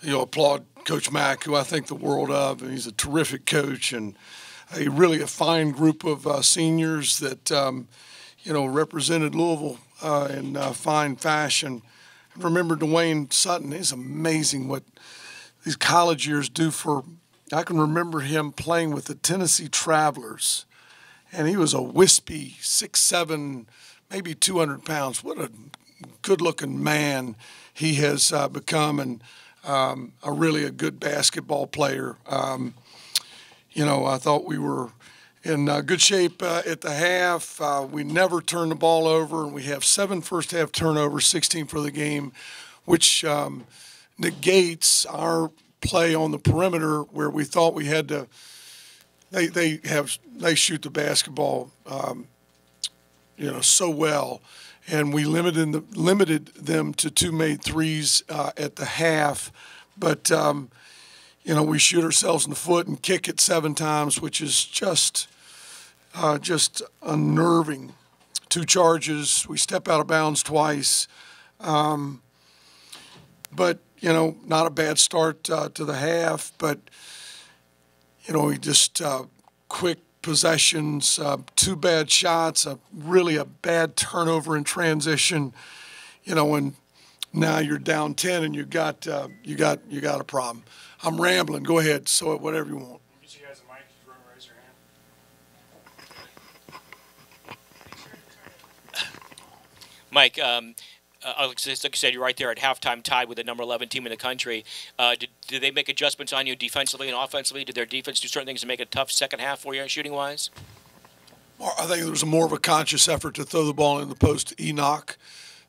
applaud Coach Mack, who I think the world of, and he's a terrific coach and a fine group of seniors that represented Louisville in fine fashion. Remember Dwayne Sutton? It's amazing what these college years do for. I can remember him playing with the Tennessee Travelers, and he was a wispy 6'7", maybe 200 pounds. What a good-looking man he has become, and a good basketball player. I thought we were in good shape at the half. We never turned the ball over, and we have 7 first-half turnovers, 16 for the game, which negates our play on the perimeter where we thought we had to. They shoot the basketball, so well, and we limited them to 2 made threes at the half, but we shoot ourselves in the foot and kick it 7 times, which is just unnerving. 2 charges. We step out of bounds twice, but not a bad start to the half, but we just quick possessions, 2 bad shots, a bad turnover in transition, and now you're down 10 and you got a problem. I'm rambling. Go ahead. So whatever you want. Get you guys a mic. If you want to raise your hand. Mike, like you said, you're right there at halftime, tied with the number 11 team in the country. Did they make adjustments on you defensively and offensively? Did their defense do certain things to make it a tough second half for you, shooting-wise? I think there was more of a conscious effort to throw the ball in the post to Enoch.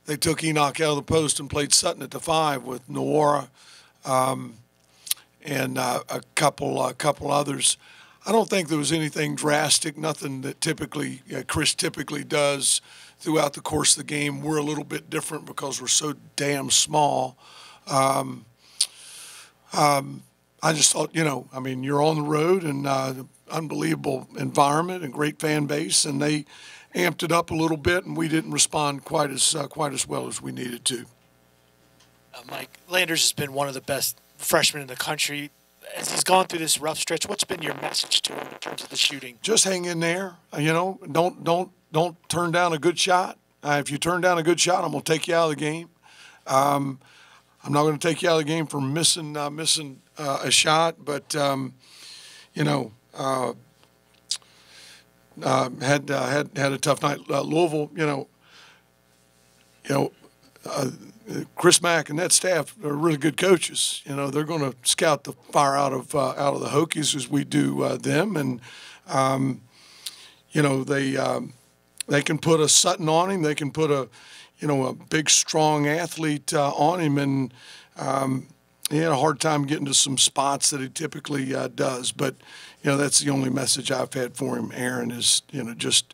They took Enoch out of the post and played Sutton at the 5 with Noora and a couple others. I don't think there was anything drastic, nothing that Chris typically does throughout the course of the game. We're a little bit different because we're so damn small. I just thought, you're on the road and unbelievable environment and great fan base, and they amped it up a little bit, and we didn't respond quite as well as we needed to. Mike, Landers has been one of the best freshmen in the country. As he's gone through this rough stretch, what's been your message to him in terms of the shooting? Just hang in there. Don't turn down a good shot. If you turn down a good shot, I'm going to take you out of the game. I'm not going to take you out of the game for missing a shot, but had a tough night. Louisville, Chris Mack and that staff are really good coaches. They're going to scout the fire out of the Hokies as we do them, and they can put a Sutton on him. They can put a big strong athlete on him, and he had a hard time getting to some spots that he typically does. But that's the only message I've had for him, Aaron, is just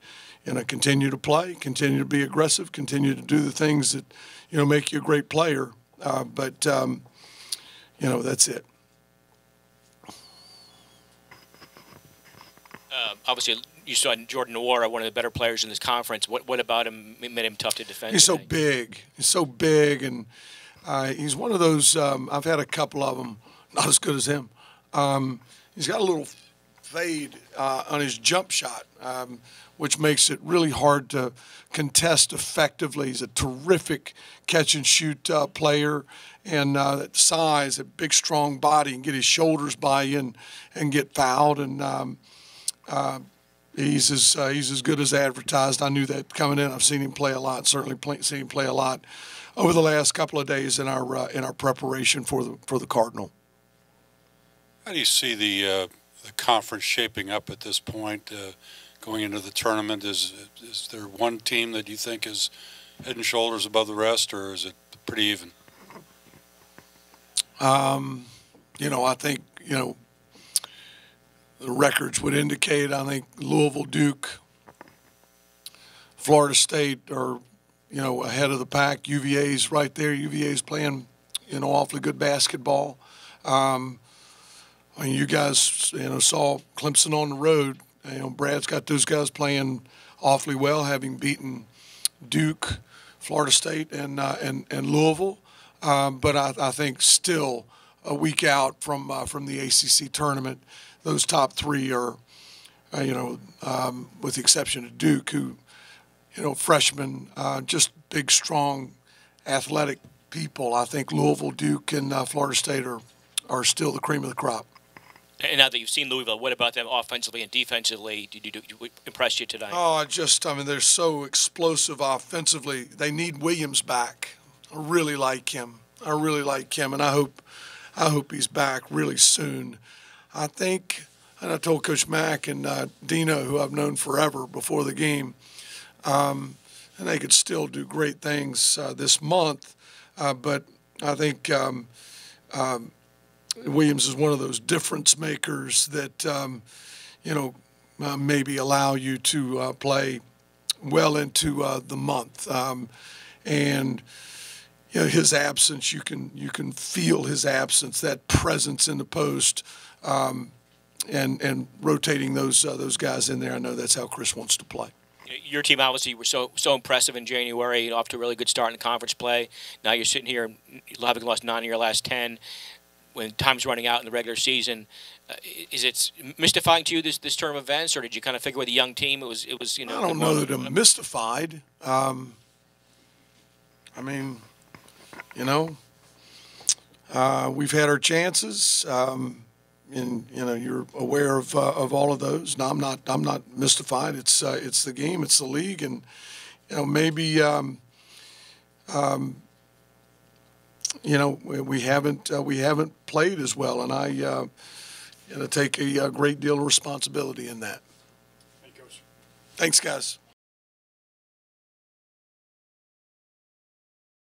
continue to play, continue to be aggressive, continue to do the things that make you a great player. But that's it. Obviously, you saw Jordan Noora, one of the better players in this conference. What about him made him tough to defend? He's so big. He's so big, and he's one of those. I've had a couple of them, not as good as him. He's got a little fade on his jump shot, which makes it really hard to contest effectively. He's a terrific catch-and-shoot player, and that size, a big, strong body, and get his shoulders by you and get fouled. And he's as good as advertised. I knew that coming in. I've seen him play a lot. Certainly seen him play a lot over the last couple of days in our preparation for the Cardinal. How do you see the conference shaping up at this point, going into the tournament? Is there one team that you think is head and shoulders above the rest, or is it pretty even? I think the records would indicate. I think Louisville, Duke, Florida State are ahead of the pack. UVA's right there. UVA's playing awfully good basketball. You guys saw Clemson on the road. Brad's got those guys playing awfully well, having beaten Duke, Florida State, and Louisville. But I think still a week out from the ACC tournament. Those top three are, with the exception of Duke, who, freshmen, just big, strong, athletic people. I think Louisville, Duke, and Florida State are still the cream of the crop. And now that you've seen Louisville, what about them offensively and defensively? Did impress you tonight? Oh, they're so explosive offensively. They need Williams back. I really like him. And I hope he's back really soon. I think, and I told Coach Mack and Dino, who I've known forever before the game, and they could still do great things this month. But I think Williams is one of those difference makers that, maybe allow you to play well into the month. And his absence, you can feel his absence, that presence in the post, and rotating those guys in there. I know that's how Chris wants to play. Your team obviously were so impressive in January, off to a really good start in conference play. Now you're sitting here having lost 9 of your last 10. When time's running out in the regular season, is it mystifying to you this turn of events, or did you kind of figure with a young team it was I don't know that I'm mystified. We've had our chances, and you're aware of all of those. No, I'm not mystified. It's the game, it's the league, and maybe. We haven't played as well, and I take a great deal of responsibility in that. Thanks, Coach. Thanks, guys.